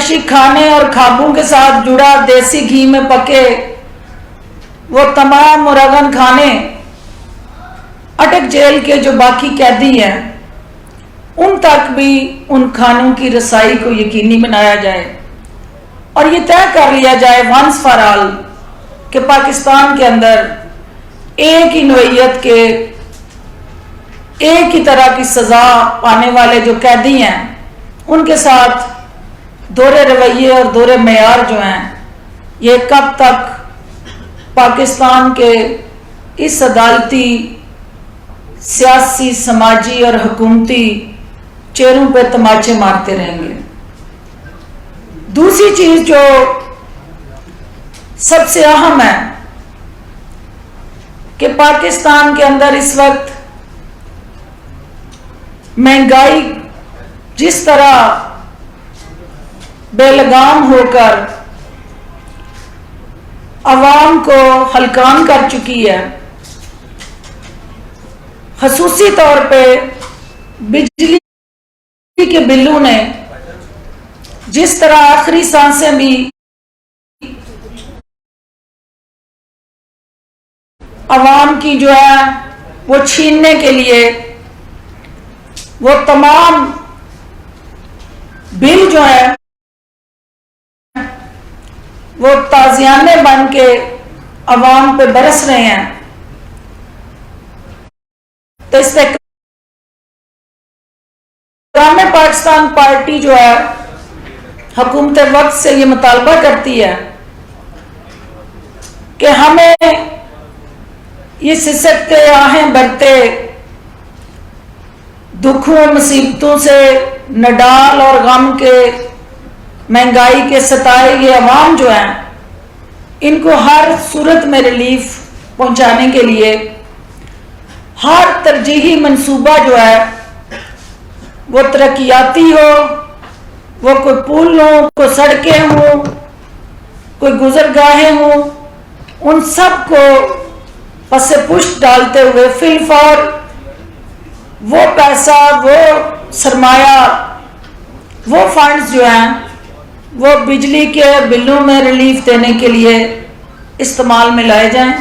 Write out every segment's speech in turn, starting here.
نشی کھانے اور خوابوں کے ساتھ جڑا دیسی گھی میں پکے وہ تمام مرغن کھانے اٹک جیل کے جو باقی قیدی ہیں ان تک بھی ان کھانوں کی رسائی کو یقینی بنایا جائے اور یہ طے کر لیا جائے ونس فار آل کہ پاکستان کے اندر ایک ہی نوعیت کے ایک ہی طرح کی سزا پانے والے جو قیدی ہیں ان کے ساتھ دورے رویے اور دورے معیار جو ہیں یہ کب تک پاکستان کے اس عدالتی سیاسی سماجی اور حکومتی چہروں پہ تماچے مارتے رہیں گے۔ دوسری چیز جو سب سے اہم ہے کہ پاکستان کے اندر اس وقت مہنگائی جس طرح بے لگام ہو کر عوام کو ہلکان کر چکی ہے، خصوصی طور پہ بجلی کے بلوں نے جس طرح آخری سانسیں بھی عوام کی جو ہے وہ چھیننے کے لیے وہ تمام بل جو ہے وہ تازیانے بن کے عوام پہ برس رہے ہیں، تو استحکام پاکستان پارٹی جو ہے حکومت وقت سے یہ مطالبہ کرتی ہے کہ ہمیں یہ سسکتے آہیں بھرتے دکھوں مصیبتوں سے نڈال اور غم کے مہنگائی کے ستائے یہ عوام جو ہیں ان کو ہر صورت میں ریلیف پہنچانے کے لیے ہر ترجیحی منصوبہ جو ہے وہ ترقیاتی ہو، وہ کوئی پل ہو، کوئی سڑکیں ہوں، کوئی گزرگاہیں ہوں، ان سب کو پس پشت ڈالتے ہوئے فی الفور وہ پیسہ، وہ سرمایہ، وہ فنڈز جو ہیں وہ بجلی کے بلوں میں ریلیف دینے کے لیے استعمال میں لائے جائیں،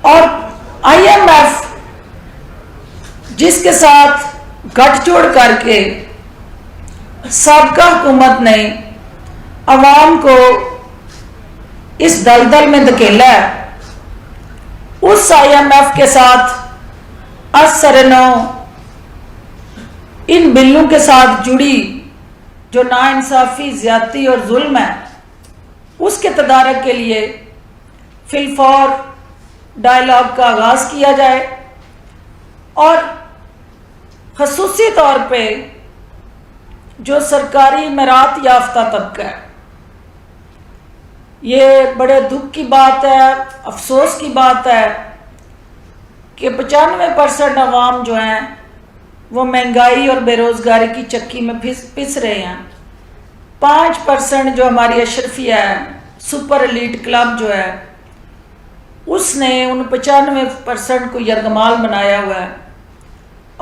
اور آئی ایم ایف جس کے ساتھ گٹھ جوڑ کر کے سابقہ حکومت نے عوام کو اس دلدل میں دھکیلا ہے، اس آئی ایم ایف کے ساتھ اثر نو ان بلوں کے ساتھ جڑی جو ناانصافی، زیادتی اور ظلم ہے اس کے تدارک کے لیے فی الفور ڈائلاگ کا آغاز کیا جائے، اور خصوصی طور پہ جو سرکاری میرات یافتہ طبقہ ہے، یہ بڑے دکھ کی بات ہے، افسوس کی بات ہے کہ 95% عوام جو ہیں وہ مہنگائی اور بے روزگاری کی چکی میں پس رہے ہیں۔ 5% جو ہماری اشرفیہ ہے، سپر ایلیٹ کلب جو ہے، اس نے ان 95% کو یرغمال بنایا ہوا ہے،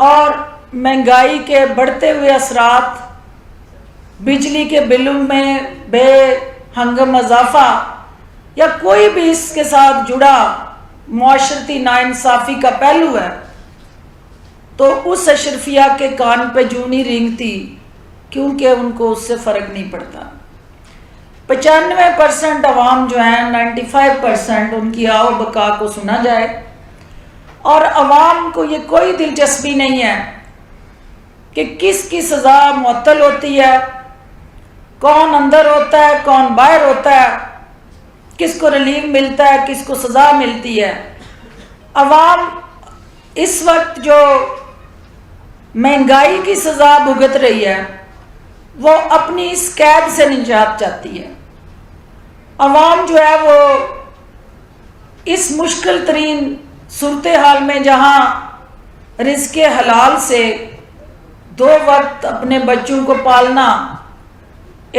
اور مہنگائی کے بڑھتے ہوئے اثرات، بجلی کے بلوں میں بے ہنگم اضافہ یا کوئی بھی اس کے ساتھ جڑا معاشرتی ناانصافی کا پہلو ہے، تو اس اشرفیہ کے کان پہ جوں نہیں رینگتی، کیونکہ ان کو اس سے فرق نہیں پڑتا۔ 95% عوام جو ہیں، 95% ان کی آو بقا کو سنا جائے، اور عوام کو یہ کوئی دلچسپی نہیں ہے کہ کس کی سزا معطل ہوتی ہے، کون اندر ہوتا ہے، کون باہر ہوتا ہے، کس کو ریلیف ملتا ہے، کس کو سزا ملتی ہے۔ عوام اس وقت جو مہنگائی کی سزا بھگت رہی ہے وہ اپنی اس قید سے نجات چاہتی ہے۔ عوام جو ہے وہ اس مشکل ترین صورتحال میں جہاں رزق حلال سے 2 وقت اپنے بچوں کو پالنا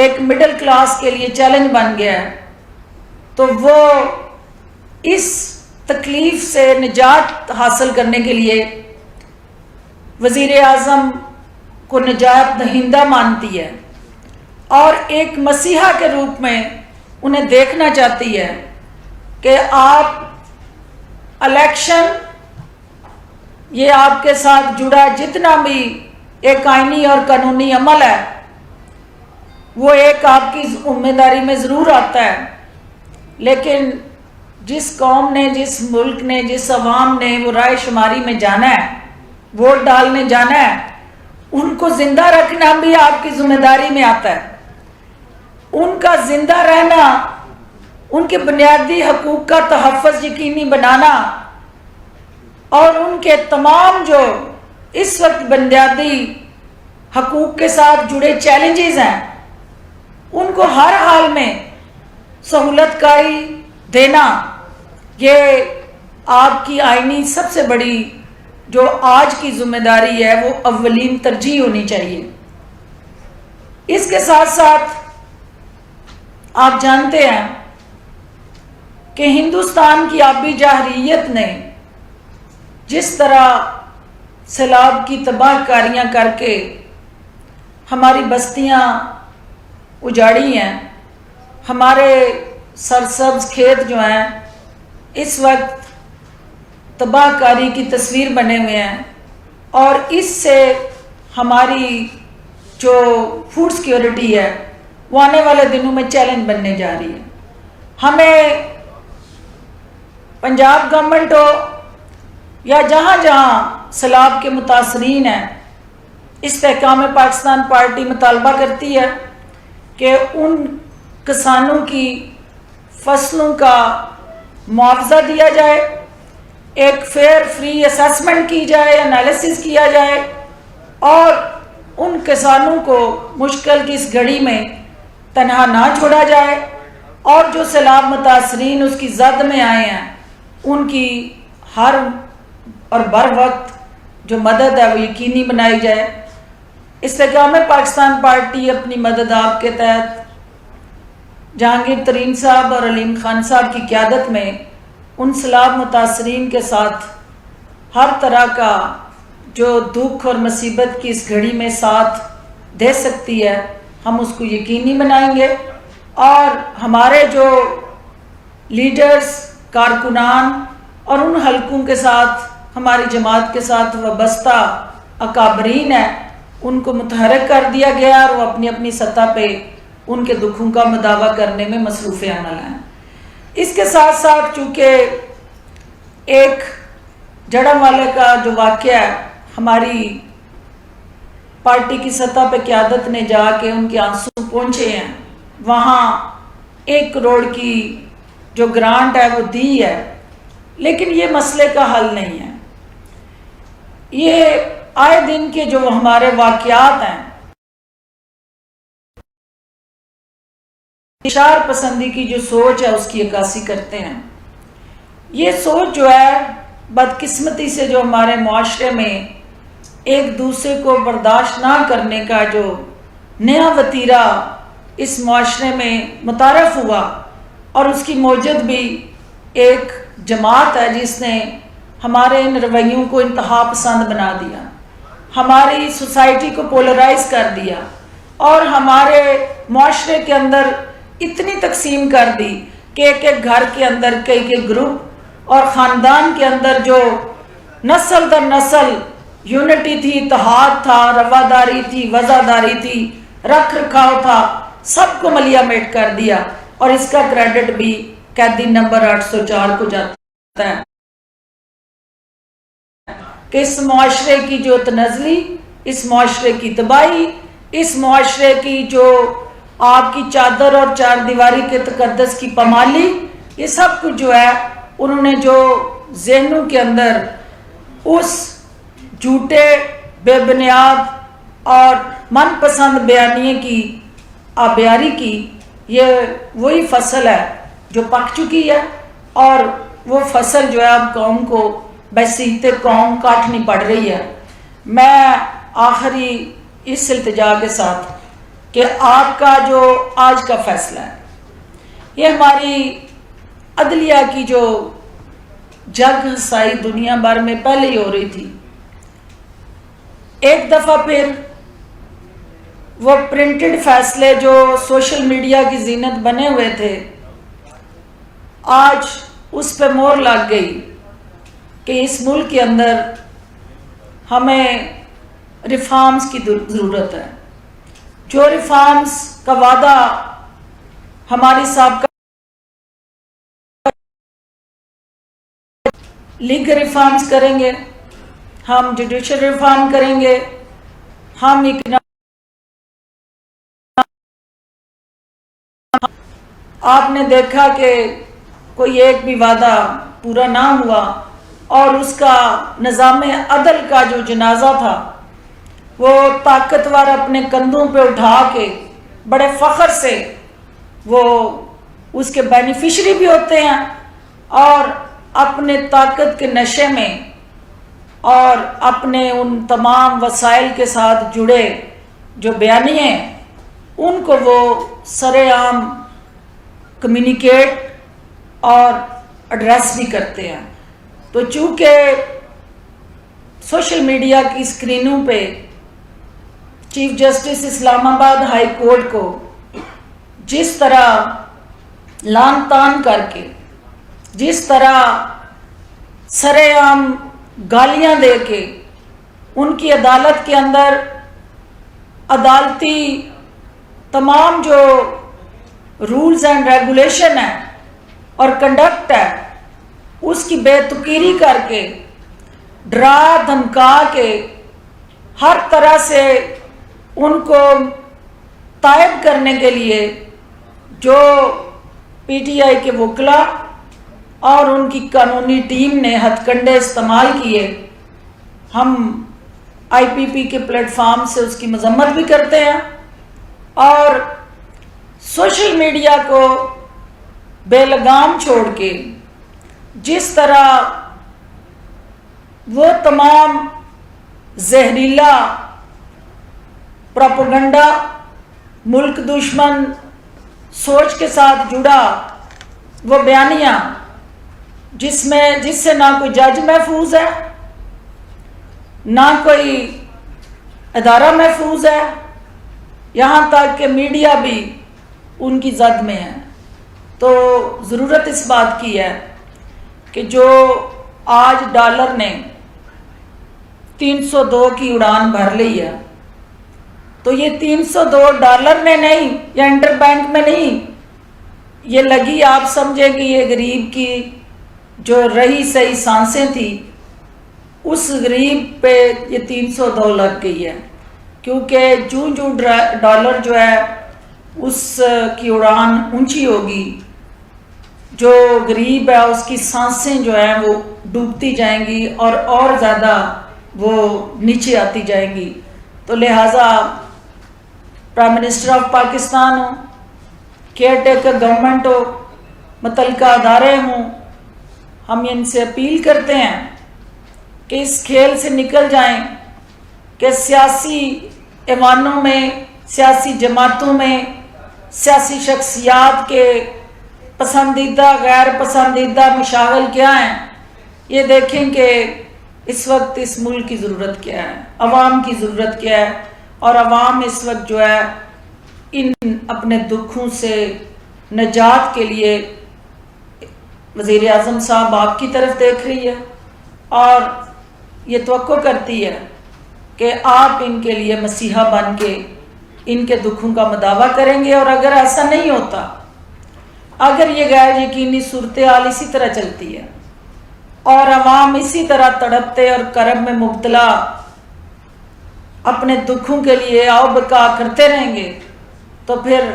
ایک مڈل کلاس کے لیے چیلنج بن گیا ہے، تو وہ اس تکلیف سے نجات حاصل کرنے کے لیے وزیر اعظم کو نجات دہندہ مانتی ہے، اور ایک مسیحا کے روپ میں انہیں دیکھنا چاہتی ہے کہ آپ الیکشن، یہ آپ کے ساتھ جڑا جتنا بھی ایک آئینی اور قانونی عمل ہے وہ ایک آپ کی ذمہ داری میں ضرور آتا ہے، لیکن جس قوم نے، جس ملک نے، جس عوام نے وہ رائے شماری میں جانا ہے، ووٹ ڈالنے جانا ہے، ان کو زندہ رکھنا بھی آپ کی ذمہ داری میں آتا ہے۔ ان کا زندہ رہنا، ان کے بنیادی حقوق کا تحفظ یقینی بنانا اور ان کے تمام جو اس وقت بنیادی حقوق کے ساتھ جڑے چیلنجز ہیں ان کو ہر حال میں سہولت کاری دینا، یہ آپ کی آئینی سب سے بڑی جو آج کی ذمہ داری ہے وہ اولین ترجیح ہونی چاہیے۔ اس کے ساتھ ساتھ آپ جانتے ہیں کہ ہندوستان کی آبی جارحیت نے جس طرح سیلاب کی تباہ کاریاں کر کے ہماری بستیاں اجاڑی ہیں، ہمارے سرسبز کھیت جو ہیں اس وقت تباہ کاری کی تصویر بنے ہوئے ہیں، اور اس سے ہماری جو فوڈ سیکیورٹی ہے وہ آنے والے دنوں میں چیلنج بننے جا رہی ہے۔ ہمیں پنجاب گورنمنٹ ہو یا جہاں جہاں سیلاب کے متاثرین ہیں، استحکام پاکستان پارٹی مطالبہ کرتی ہے کہ ان کسانوں کی فصلوں کا معاوضہ دیا جائے، ایک فیئر فری اسیسمنٹ کی جائے، انالیسس کیا جائے، اور ان کسانوں کو مشکل کی اس گھڑی میں تنہا نہ چھوڑا جائے، اور جو سیلاب متاثرین اس کی زد میں آئے ہیں ان کی ہر اور بر وقت جو مدد ہے وہ یقینی بنائی جائے۔ استحکام پاکستان پارٹی اپنی مدد آپ کے تحت جہانگیر ترین صاحب اور علیم خان صاحب کی قیادت میں ان سیلاب متاثرین کے ساتھ ہر طرح کا جو دکھ اور مصیبت کی اس گھڑی میں ساتھ دے سکتی ہے ہم اس کو یقینی بنائیں گے، اور ہمارے جو لیڈرز، کارکنان اور ان حلقوں کے ساتھ ہماری جماعت کے ساتھ وابستہ اکابرین ہیں ان کو متحرک کر دیا گیا، اور وہ اپنی اپنی سطح پہ ان کے دکھوں کا مداوع کرنے میں مصروف عمل ہیں۔ اس کے ساتھ ساتھ چونکہ ایک جڑم والے کا جو واقعہ ہے، ہماری پارٹی کی سطح پہ قیادت نے جا کے ان کے آنسو پہنچے ہیں، وہاں 1 کروڑ کی جو گرانٹ ہے وہ دی ہے، لیکن یہ مسئلے کا حل نہیں ہے۔ یہ آئے دن کے جو ہمارے واقعات ہیں، اشار پسندی کی جو سوچ ہے اس کی عکاسی کرتے ہیں۔ یہ سوچ جو ہے بدقسمتی سے جو ہمارے معاشرے میں ایک دوسرے کو برداشت نہ کرنے کا جو نیا وتیرہ اس معاشرے میں متعارف ہوا، اور اس کی موجد بھی ایک جماعت ہے جس نے ہمارے ان رویوں کو انتہا پسند بنا دیا، ہماری سوسائٹی کو پولرائز کر دیا، اور ہمارے معاشرے کے اندر اتنی تقسیم کر دی کہ ایک ایک گھر کے اندر کئی گروپ، اور خاندان کے اندر جو نسل در نسل یونٹی تھی، اتحاد تھا، رواداری تھی، وفاداری تھی، رکھ رکھاؤ تھا، سب کو ملیا میٹ کر دیا، اور اس کا کریڈٹ بھی قیدی نمبر 804 کو جاتا ہے کہ اس معاشرے کی جو تنزلی، اس معاشرے کی تباہی، اس معاشرے کی جو آپ کی چادر اور چار دیواری کے تقدس کی پامالی، یہ سب کچھ جو ہے انہوں نے جو ذہنوں کے اندر اس جھوٹے، بے بنیاد اور من پسند بیانیے کی آبیاری کی، یہ وہی فصل ہے جو پک چکی ہے، اور وہ فصل جو ہے اب قوم کو بحیثیت قوم کاٹنی پڑ رہی ہے۔ میں آخری اس التجا کے ساتھ کہ آپ کا جو آج کا فیصلہ ہے، یہ ہماری عدلیہ کی جو جگ ہنسائی دنیا بھر میں پہلے ہی ہو رہی تھی، ایک دفعہ پھر وہ پرنٹڈ فیصلے جو سوشل میڈیا کی زینت بنے ہوئے تھے، آج اس پہ مہر لگ گئی کہ اس ملک کے اندر ہمیں ریفارمز کی ضرورت ہے. جو ریفارمز کا وعدہ ہماری سابقہ لیگل ریفارمز کریں گے، ہم جوڈیشل ریفارم کریں گے، ہم آپ نے دیکھا کہ کوئی ایک بھی وعدہ پورا نہ ہوا، اور اس کا نظام عدل کا جو جنازہ تھا وہ طاقتور اپنے کندھوں پہ اٹھا کے بڑے فخر سے وہ اس کے بینیفیشری بھی ہوتے ہیں، اور اپنے طاقت کے نشے میں اور اپنے ان تمام وسائل کے ساتھ جڑے جو بیانیے ہیں ان کو وہ سر عام کمیونیکیٹ اور ایڈریس بھی کرتے ہیں. تو چونکہ سوشل میڈیا کی اسکرینوں پہ چیف جسٹس اسلام آباد ہائی کورٹ کو جس طرح لان تان کر کے، جس طرح سر عام گالیاں دے کے ان کی عدالت کے اندر عدالتی تمام جو رولز اینڈ ریگولیشن ہے اور کنڈکٹ ہے اس کی بے توقیری کر کے، ڈرا دھمکا کے، ہر طرح سے ان کو تائب کرنے کے لیے جو پی ٹی آئی کے وکلاء اور ان کی قانونی ٹیم نے ہتھ کنڈے استعمال کیے، ہم آئی پی پی کے پلیٹ فارم سے اس کی مذمت بھی کرتے ہیں. اور سوشل میڈیا کو بے لگام چھوڑ کے جس طرح وہ تمام زہریلا پروپیگنڈا، ملک دشمن سوچ کے ساتھ جڑا وہ بیانیاں جس سے نہ کوئی جج محفوظ ہے، نہ کوئی ادارہ محفوظ ہے، یہاں تک کہ میڈیا بھی ان کی زد میں ہے. تو ضرورت اس بات کی ہے کہ جو آج ڈالر نے 302 کی اڑان بھر لی ہے، تو یہ 302 ڈالر نے نہیں یا انٹر بینک میں نہیں، یہ لگی آپ سمجھیں کہ یہ غریب کی جو رہی سہی سانسیں تھی اس غریب پہ یہ 302 لگ گئی ہے. کیونکہ جو ڈالر جو ہے اس کی اڑان اونچی ہوگی، جو غریب ہے اس کی سانسیں جو ہیں وہ ڈوبتی جائیں گی اور زیادہ وہ نیچے آتی جائیں گی. تو لہٰذا پرائم منسٹر آف پاکستان ہو، کیئر ٹیکر گورنمنٹ ہو، متعلقہ ادارے ہوں، ہم ان سے اپیل کرتے ہیں کہ اس کھیل سے نکل جائیں کہ سیاسی ایوانوں میں، سیاسی جماعتوں میں سیاسی شخصیات کے پسندیدہ غیر پسندیدہ مشاغل کیا ہیں. یہ دیکھیں کہ اس وقت اس ملک کی ضرورت کیا ہے، عوام کی ضرورت کیا ہے، اور عوام اس وقت جو ہے ان اپنے دکھوں سے نجات کے لیے وزیر اعظم صاحب آپ کی طرف دیکھ رہی ہے اور یہ توقع کرتی ہے کہ آپ ان کے لیے مسیحا بن کے ان کے دکھوں کا مداوع کریں گے. اور اگر ایسا نہیں ہوتا، اگر یہ غیر یقینی صورتحال اسی طرح چلتی ہے اور عوام اسی طرح تڑپتے اور کرب میں مبتلا اپنے دکھوں کے لیے آؤ بکا کرتے رہیں گے، تو پھر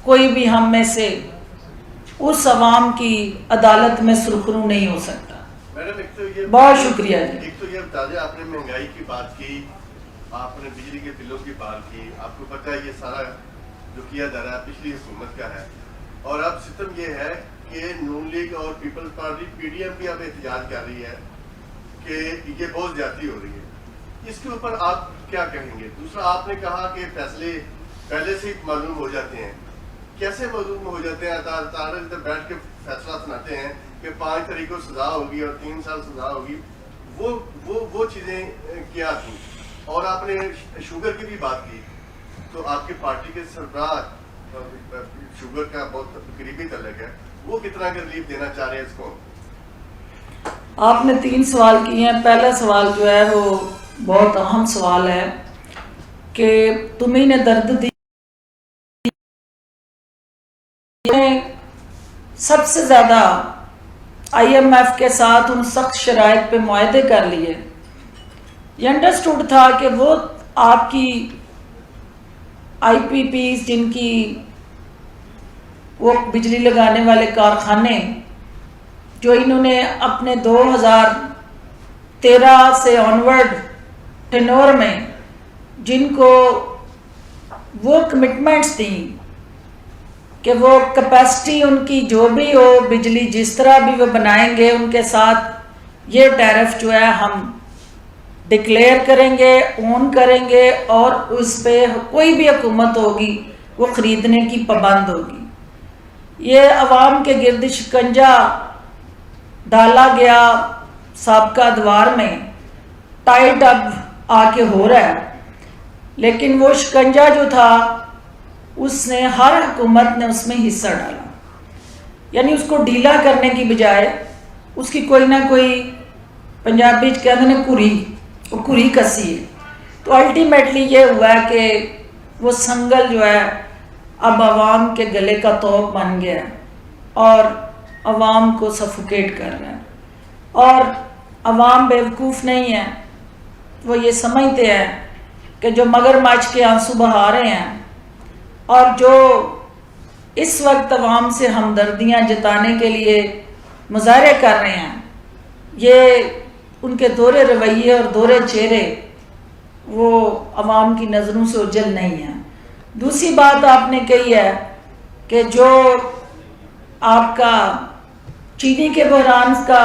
کوئی بھی ہم میں سے اس عوام کی عدالت میں سرخرو نہیں ہو سکتا. بہت شکریہ جی. ایک تو یہ بتا دیں، آپ نے مہنگائی کی بات کی، آپ نے بجلی کے بلوں کی بات کی، آپ کو پتہ ہے یہ سارا جو کیا جا رہا ہے پچھلی حکومت کا ہے، اور اب سسٹم یہ ہے کہ نون لیگ اور پیپلز پارٹی پی ڈی ایم بھی اب احتجاج کر رہی ہے کہ یہ بہت زیادتی ہو رہی ہے. اس کے اوپر آپ کیا کہیں گے؟ دوسرا، آپ نے کہا کہ فیصلے پہلے سے معلوم ہو جاتے ہیں. کیسے معلوم ہو جاتے ہیں؟ ادھر بیٹھ کے فیصلہ سناتے ہیں کہ 5 تاریخ کو سزا ہوگی اور 3 سال سزا ہوگی. وہ چیزیں کیا تھیں؟ اور آپ نے شوگر کی بھی بات کی تو آپ کی پارٹی کے سربراہ شوگر کا بہت قریبی تعلق ہے، وہ کتنا کا ریلیف دینا چاہ رہے ہیں اس کو؟ آپ نے 3 سوال کیے ہیں. پہلا سوال جو ہے وہ بہت اہم سوال ہے کہ تمہیں نے درد دی. سب سے زیادہ IMF کے ساتھ ان سخت شرائط پہ معاہدے کر لیے. یہ انڈرسٹوڈ تھا کہ وہ آپ کی IPPs جن کی وہ بجلی لگانے والے کارخانے جو انہوں نے اپنے 2013 سے آنورڈ ٹینور میں جن کو وہ کمٹمنٹس دیں کہ وہ کیپیسٹی ان کی جو بھی ہو بجلی جس طرح بھی وہ بنائیں گے ان کے ساتھ یہ ٹیرف جو ہے ہم ڈکلیئر کریں گے، اون کریں گے اور اس پہ کوئی بھی حکومت ہوگی وہ خریدنے کی پابند ہوگی. یہ عوام کے گرد شکنجہ ڈالا گیا سابقہ ادوار میں، ٹائٹ اب آ کے ہو رہا ہے، لیکن وہ شکنجہ جو تھا اس نے ہر حکومت نے اس میں حصہ ڈالا. یعنی اس کو ڈھیلا کرنے کی بجائے اس کی کوئی نہ کوئی پنجابی کہتے ہیں وہ کری کسی ہے. تو الٹیمیٹلی یہ ہوا ہے کہ وہ سنگل جو ہے اب عوام کے گلے کا توق بن گیا اور عوام کو سفوکیٹ کر رہا ہے. اور عوام بیوقوف نہیں ہے، وہ یہ سمجھتے ہیں کہ جو مگرمچھ کے آنسو بہا رہے ہیں اور جو اس وقت عوام سے ہمدردیاں جتانے کے لیے مظاہرے کر رہے ہیں، یہ ان کے دورے رویے اور دورے چہرے وہ عوام کی نظروں سے اوجھل نہیں ہیں. دوسری بات آپ نے کہی ہے کہ جو آپ کا چینی کے بحران کا،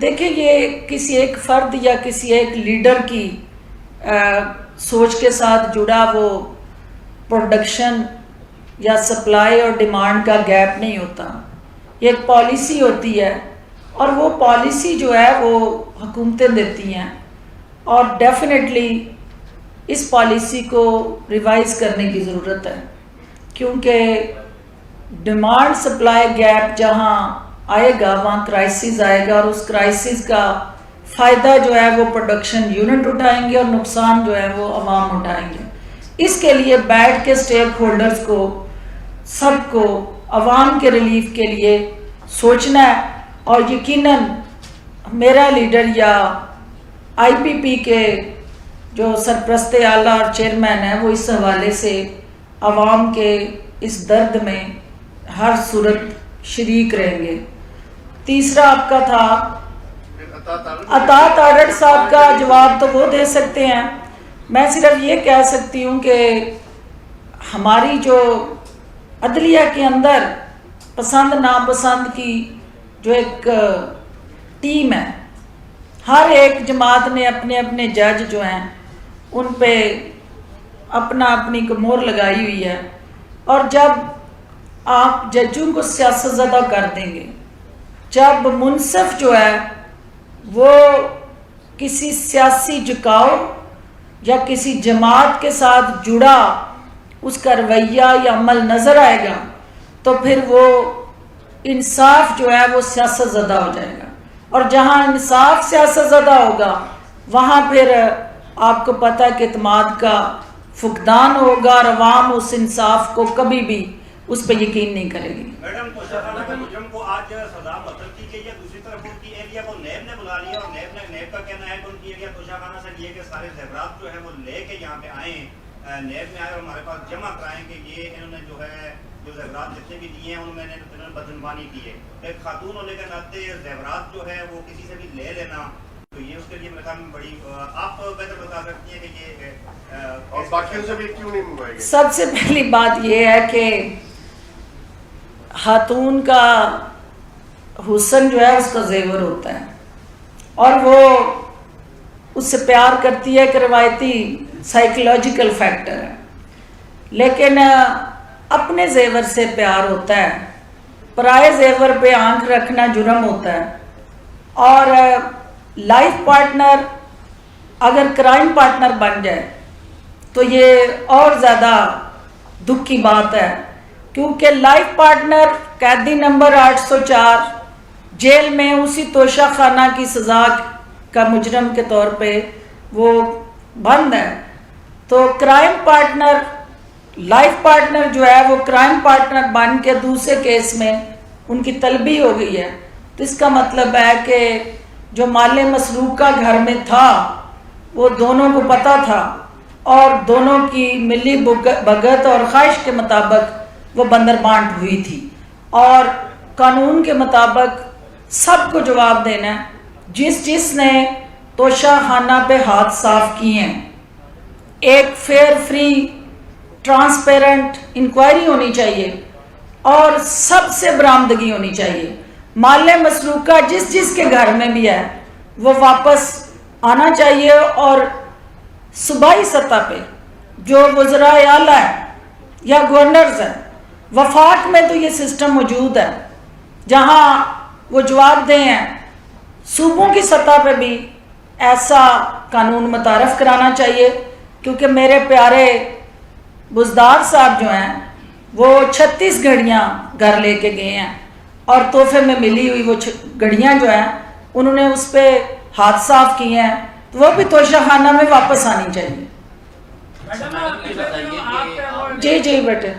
دیکھیں یہ کسی ایک فرد یا کسی ایک لیڈر کی سوچ کے ساتھ جڑا وہ پروڈکشن یا سپلائی اور ڈیمانڈ کا گیپ نہیں ہوتا. یہ ایک پالیسی ہوتی ہے اور وہ پالیسی جو ہے وہ حکومتیں دیتی ہیں اور ڈیفینیٹلی اس پالیسی کو ریوائز کرنے کی ضرورت ہے، کیونکہ ڈیمانڈ سپلائی گیپ جہاں آئے گا وہاں کرائسس آئے گا اور اس کرائسس کا فائدہ جو ہے وہ پروڈکشن یونٹ اٹھائیں گے اور نقصان جو ہے وہ عوام اٹھائیں گے. اس کے لیے بیٹھ کے سٹیک ہولڈرز کو سب کو عوام کے ریلیف کے لیے سوچنا ہے. اور یقیناً میرا لیڈر یا IPP کے جو سرپرست اعلیٰ اور چیئرمین ہے وہ اس حوالے سے عوام کے اس درد میں ہر صورت شریک رہیں گے. تیسرا آپ کا تھا عطا تارڑ صاحب کا جواب تو وہ دے سکتے ہیں. میں صرف یہ کہہ سکتی ہوں کہ ہماری جو عدلیہ کے اندر پسند ناپسند کی جو ایک ٹیم ہے، ہر ایک جماعت نے اپنے اپنے جج جو ہیں ان پہ اپنی مہر لگائی ہوئی ہے. اور جب آپ ججوں کو سیاست زدہ کر دیں گے، جب منصف جو ہے وہ کسی سیاسی جھکاؤ یا کسی جماعت کے ساتھ جڑا اس کا رویہ یا عمل نظر آئے گا تو پھر وہ انصاف جو ہے وہ سیاست زدہ ہو جائے گا. اور جہاں انصاف سیاست زدہ ہوگا وہاں پھر آپ کو پتہ ہے کہ اعتماد کا فقدان ہوگا اور عوام اس انصاف کو کبھی بھی اس پہ یقین نہیں کرے گی. میڈم توشاخانہ کے مجرم کو آج سزا معطل کی گئی ہے، دوسری طرف ان کی ایریا کو نیب نے بلا لیا اور نیب کا کہنا ہے کہ ان کی ایریا توشاخانہ سے لیے کہ سارے زیورات جو ہے وہ لے کے یہاں پہ آئیں، نیب میں آئے اور ہمارے پاس جمع کرائیں کہ یہ انہوں نے جو ہے جو زیورات جتنے بھی دیے ہیں ان میں نے بدعنوانی کی ہے. ایک خاتون ہونے کے ناطے زیورات جو ہے وہ کسی سے بھی لے لینا تو یہ اس کے لیے میرے خیال میں بڑی آپ بہتر بتا سکتی ہیں کہ یہ اور باقیوں سے بھی کیوں نہیں منگوائے گئے؟ سب سے پہلی بات یہ ہے کہ خاتون کا حسن جو ہے اس کا زیور ہوتا ہے اور وہ اس سے پیار کرتی ہے، ایک روایتی سائیکولوجیکل فیکٹر ہے. لیکن اپنے زیور سے پیار ہوتا ہے، پرائے زیور پہ آنکھ رکھنا جرم ہوتا ہے. اور لائف پارٹنر اگر کرائم پارٹنر بن جائے تو یہ اور زیادہ دکھ کی بات ہے، کیونکہ لائف پارٹنر قیدی نمبر 804 جیل میں اسی توشہ خانہ کی سزا کا مجرم کے طور پہ وہ بند ہے، تو کرائم پارٹنر لائف پارٹنر جو ہے وہ کرائم پارٹنر بن کے دوسرے کیس میں ان کی طلبی ہو گئی ہے. تو اس کا مطلب ہے کہ جو مال مسروقہ گھر میں تھا وہ دونوں کو پتہ تھا اور دونوں کی ملی بھگت اور خواہش کے مطابق وہ بندر بانٹ ہوئی تھی، اور قانون کے مطابق سب کو جواب دینا ہے. جس نے توشہ خانہ پہ ہاتھ صاف کیے ہیں، ایک فیئر فری ٹرانسپیرنٹ انکوائری ہونی چاہیے اور سب سے برآمدگی ہونی چاہیے. مال مسروقہ جس کے گھر میں بھی ہے وہ واپس آنا چاہیے، اور صوبائی سطح پہ جو وزراء اعلیٰ ہیں یا گورنرز ہیں، وفاق میں تو یہ سسٹم موجود ہے جہاں وہ جواب دیں ہیں. صوبوں کی سطح پہ بھی ایسا قانون متعارف کرانا چاہیے، کیونکہ میرے پیارے بزدار صاحب جو ہیں وہ 36 گھڑیاں گھر لے کے گئے ہیں، اور تحفے میں ملی ہوئی وہ گھڑیاں جو ہیں انہوں نے اس پہ ہاتھ صاف کیے ہیں، تو وہ بھی توشہ خانہ میں واپس آنی چاہیے. جی بیٹے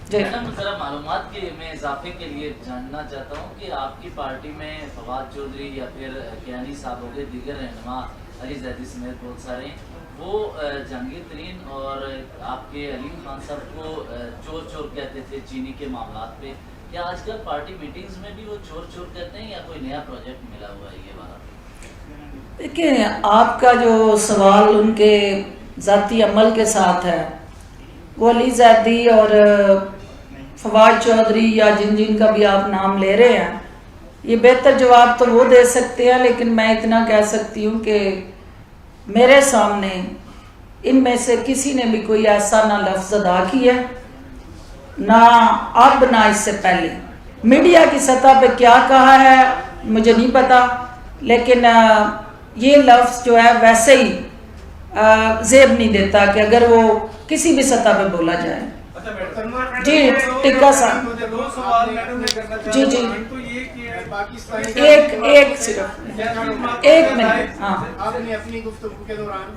جی. میڈم ذرا معلومات کے میں اضافے کے لیے جاننا چاہتا ہوں کہ آپ کی پارٹی میں فواد چودھری یا پھر کیانی صاحب ہو گئے، دیگر رہنما علی زیدی سمیت بہت سارے ہیں، وہ جہانگیر ترین اور آپ کے علیم خان صاحب کو چور کہتے تھے چینی کے معاملات پہ. کیا آج کل پارٹی میٹنگز میں بھی وہ چور کہتے ہیں یا کوئی نیا پروجیکٹ ملا ہوا ہے یہ والا؟ دیکھیں، آپ کا جو سوال ان کے ذاتی عمل کے ساتھ ہے، وہ علی زیدی اور فواد چودھری یا جن کا بھی آپ نام لے رہے ہیں، یہ بہتر جواب تو وہ دے سکتے ہیں، لیکن میں اتنا کہہ سکتی ہوں کہ میرے سامنے ان میں سے کسی نے بھی کوئی ایسا نہ لفظ ادا کیا، نہ اب نہ اس سے پہلے. میڈیا کی سطح پہ کیا کہا ہے مجھے نہیں پتا، لیکن یہ لفظ جو ہے ویسے ہی زیب نہیں دیتا کہ اگر وہ کسی بھی سطح پہ بولا جائے. جی ٹکا صاحب جی ایک صرف ایک منٹ. ہاں آپ نے اپنی گفتگو کے دوران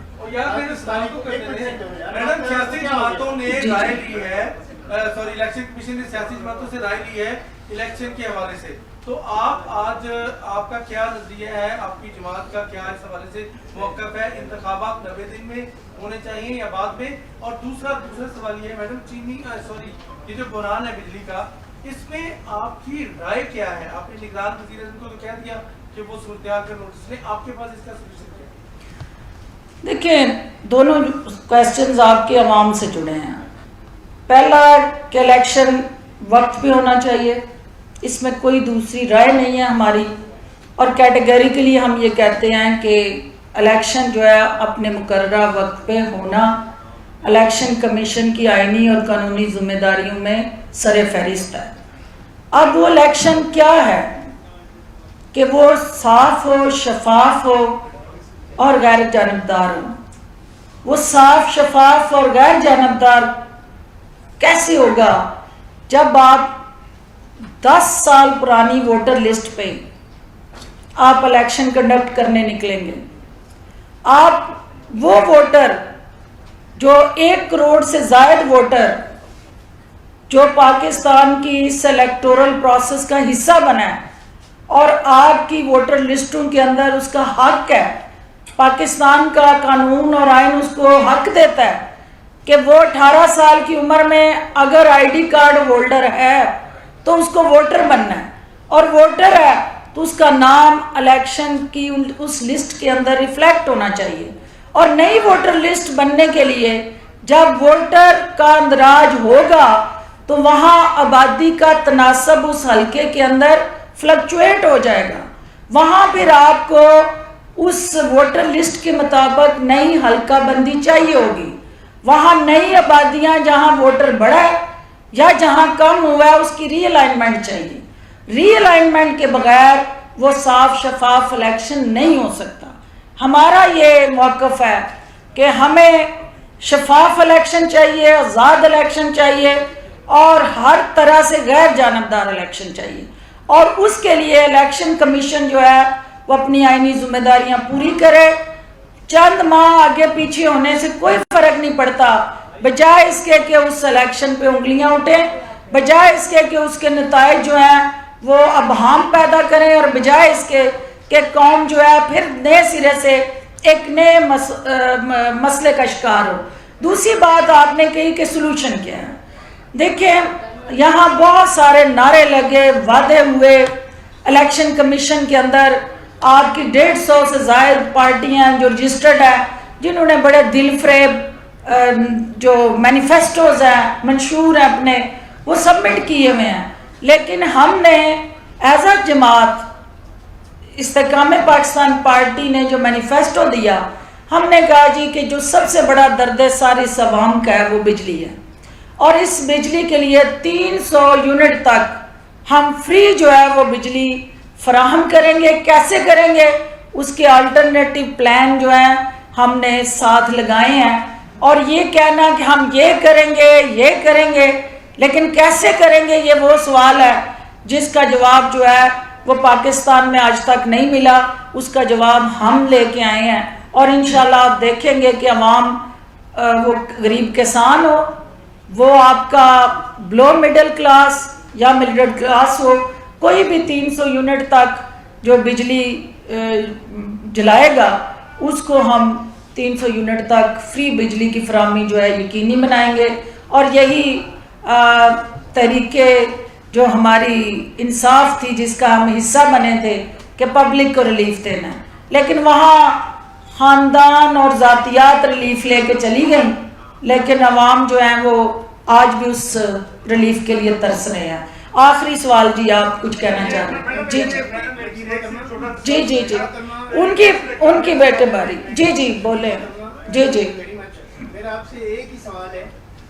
میڈم سیاسی جماعتوں نے رائے لی ہے، الیکشن کمیشن نے سیاسی جماعتوں سے رائے لی ہے الیکشن کے حوالے سے، تو آپ آج آپ کا کیا نظریہ ہے، آپ کی جماعت کا کیا اس حوالے سے موقف ہے؟ انتخابات 90 دن میں ہونے چاہیے یا بعد میں؟ اور دوسرا سوال یہ ہے میڈم، یہ جو بحران ہے بجلی کا، اس میں آپ کی رائے کیا ہے؟ آپ نے نگران وزیر اعظم کو کہہ دیا کہ وہ صورتحال کا نوٹس لیں، آپ کے پاس اس کا سولوشن کیا ہے؟ دیکھیں، دونوں کویسچنز آپ کے عوام سے جڑے ہیں. پہلا کہ الیکشن وقت پہ ہونا چاہیے، اس میں کوئی دوسری رائے نہیں ہے ہماری، اور کیٹیگریکلی ہم یہ کہتے ہیں کہ الیکشن جو ہے اپنے مقررہ وقت پہ ہونا الیکشن کمیشن کی آئینی اور قانونی ذمہ داریوں میں سر فہرست ہے. اب وہ الیکشن کیا ہے کہ وہ صاف ہو، شفاف ہو اور غیر جانبدار ہو. وہ صاف، شفاف اور غیر جانبدار کیسے ہوگا جب آپ 10 سال پرانی ووٹر لسٹ پہ آپ الیکشن کنڈکٹ کرنے نکلیں گے. آپ وہ ووٹر جو 1 کروڑ سے زائد ووٹر جو پاکستان کی اس الیکٹورل پروسیس کا حصہ بنا ہے اور آپ کی ووٹر لسٹوں کے اندر اس کا حق ہے، پاکستان کا قانون اور آئین اس کو حق دیتا ہے کہ وہ 18 سال کی عمر میں اگر آئی ڈی کارڈ ہولڈر ہے تو اس کو ووٹر بننا ہے، اور ووٹر ہے تو اس کا نام الیکشن کی اس لسٹ کے اندر ریفلیکٹ ہونا چاہیے. اور نئی ووٹر لسٹ بننے کے لیے جب ووٹر کا اندراج ہوگا تو وہاں آبادی کا تناسب اس حلقے کے اندر فلکچویٹ ہو جائے گا. وہاں پھر آپ کو اس ووٹر لسٹ کے مطابق نئی حلقہ بندی چاہیے ہوگی. وہاں نئی آبادیاں جہاں ووٹر بڑھا ہے یا جہاں کم ہوا ہے اس کی ری الائنمنٹ چاہیے. ری الائنمنٹ کے بغیر وہ صاف شفاف الیکشن نہیں ہو سکتا. ہمارا یہ موقف ہے کہ ہمیں شفاف الیکشن چاہیے, آزاد الیکشن چاہیے, اور ہر طرح سے غیر جانبدار الیکشن چاہیے. اور اس کے لیے الیکشن کمیشن جو ہے وہ اپنی آئینی ذمہ داریاں پوری کرے. چند ماہ آگے پیچھے ہونے سے کوئی فرق نہیں پڑتا, بجائے اس کے کہ اس الیکشن پہ انگلیاں اٹھیں, بجائے اس کے کہ اس کے نتائج جو ہیں وہ ابہام پیدا کریں, اور بجائے اس کے کہ قوم جو ہے پھر نئے سرے سے ایک نئے مسئلے کا شکار ہو. دوسری بات آپ نے کہی کہ سلوشن کیا ہے. دیکھیں, یہاں بہت سارے نعرے لگے, وعدے ہوئے. الیکشن کمیشن کے اندر آپ کی 150 سے زائد پارٹیاں جو رجسٹرڈ ہیں, جنہوں نے بڑے دل فریب جو مینیفیسٹوز ہیں, منشور ہیں اپنے, وہ سبمٹ کیے ہوئے ہیں. لیکن ہم نے ایز اے جماعت استحکام پاکستان پارٹی نے جو مینیفیسٹو دیا, ہم نے کہا جی کہ جو سب سے بڑا درد ساری عوام کا ہے وہ بجلی ہے, اور اس بجلی کے لیے 300 یونٹ تک ہم فری جو ہے وہ بجلی فراہم کریں گے. کیسے کریں گے, اس کے آلٹرنیٹو پلان جو ہیں ہم نے ساتھ لگائے ہیں. اور یہ کہنا کہ ہم یہ کریں گے لیکن کیسے کریں گے, یہ وہ سوال ہے جس کا جواب جو ہے وہ پاکستان میں آج تک نہیں ملا. اس کا جواب ہم لے کے آئے ہیں, اور انشاءاللہ آپ دیکھیں گے کہ عوام, وہ غریب کسان ہو, وہ آپ کا بلو مڈل کلاس یا مڈل کلاس ہو, کوئی بھی 300 یونٹ تک جو بجلی جلائے گا اس کو ہم 300 یونٹ تک فری بجلی کی فراہمی جو ہے یقینی بنائیں گے. اور یہی طریقے جو ہماری انصاف تھی جس کا ہم حصہ بنے تھے کہ پبلک کو ریلیف دینا ہے, لیکن وہاں خاندان اور ذاتیات ریلیف لے کے چلی گئیں, لیکن عوام جو ہیں وہ آج بھی اس ریلیف کے لیے ترس رہے ہیں. آخری سوال جی, آپ کچھ کہنا چاہ رہے ہیں؟ جی ان کی بیٹے باری. جی بولیں. جی میرا آپ سے ایک ہی سوال ہے.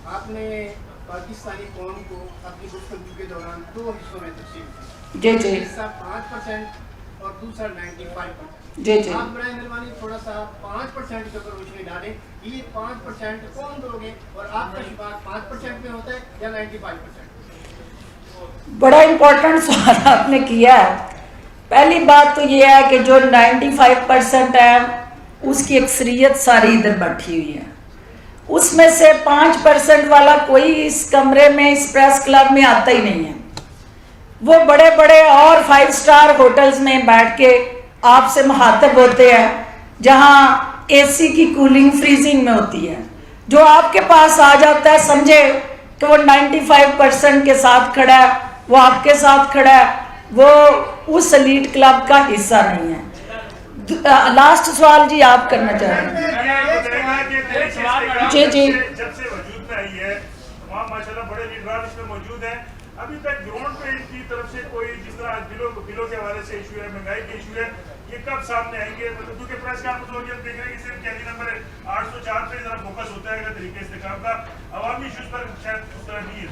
آپ نے پاکستانی قوم کو اپنی گفتگو کے دوران 2 حصوں میں تقسیم کی. جی حصہ 5% اور دوسرا 95%. جی آپ برائے مہربانی تھوڑا سا 5% کے اوپر روشنی ڈالیں. یہ 5% کون دو گے, اور آپ کا شمار 5% میں ہوتا ہے یا 95%؟ بڑا امپورٹنٹ سوال آپ نے کیا ہے. پہلی بات تو یہ ہے کہ جو 95% ہے اس کی اکثریت ساری ادھر بیٹھی ہوئی ہے. اس میں سے 5% والا کوئی اس کمرے میں, اس پریس کلب میں آتا ہی نہیں ہے. وہ بڑے بڑے اور 5 اسٹار ہوٹلز میں بیٹھ کے آپ سے مخاطب ہوتے ہیں, جہاں اے سی کی کولنگ فریزنگ میں ہوتی ہے. جو آپ کے پاس آ جاتا ہے سمجھے کہ وہ 95% کے ساتھ کھڑا ہے, وہ آپ کے ساتھ کھڑا ہے, وہ اس ایلیٹ کلب کا حصہ نہیں ہے. لاسٹ سوال جی آپ کرنا چاہ رہے ہیں. جی جب سے وجود میں آئی ہے وہاں ماشاءاللہ بڑے لیڈران اس میں موجود ہیں. ابھی تک گراؤنڈ پہ ان کی طرف سے کوئی, جس طرح بلوں کے حوالے سے ایشو ہے, مہنگائی کے ایشو ہے, یہ کب سامنے آئیں گے؟ کیونکہ پریس کانفرنس ہوگی, ہم دیکھ رہے ہیں کہ صرف کینڈی نمبر 804 پہ ذرا فوکس ہوتا ہے طریقے استحکام کا, عوامی ایشوز پر شاید اس طرح نہیں ہے.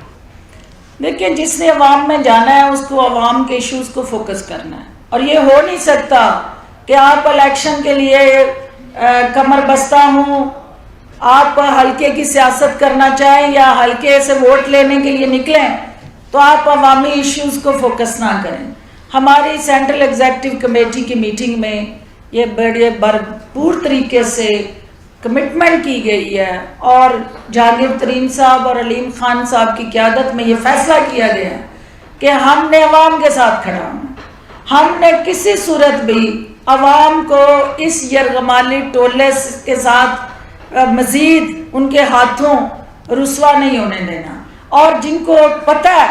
دیکھیں, جس نے عوام میں جانا ہے اس کو عوام کے ایشوز کو فوکس کرنا ہے. اور یہ ہو نہیں سکتا کہ آپ الیکشن کے لیے کمر بستہ ہوں, آپ حلقے کی سیاست کرنا چاہیں یا حلقے سے ووٹ لینے کے لیے نکلیں تو آپ عوامی ایشوز کو فوکس نہ کریں. ہماری سینٹرل ایگزیکٹو کمیٹی کی میٹنگ میں یہ بڑے بھرپور طریقے سے کمٹمنٹ کی گئی ہے, اور جہانگیر ترین صاحب اور علیم خان صاحب کی قیادت میں یہ فیصلہ کیا گیا ہے کہ ہم نے عوام کے ساتھ کھڑا ہوں. ہم نے کسی صورت بھی عوام کو اس یرغمالی ٹولے کے ساتھ مزید ان کے ہاتھوں رسوا نہیں ہونے دینا. اور جن کو پتہ ہے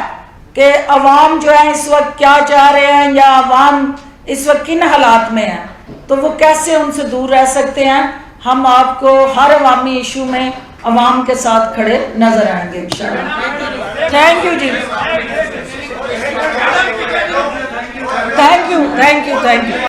کہ عوام جو ہے اس وقت کیا چاہ رہے ہیں یا عوام اس وقت کن حالات میں ہے, تو وہ کیسے ان سے دور رہ سکتے ہیں. ہم آپ کو ہر عوامی ایشو میں عوام کے ساتھ کھڑے نظر آئیں گے انشاءاللہ. تھینک یو جی, تھینک یو.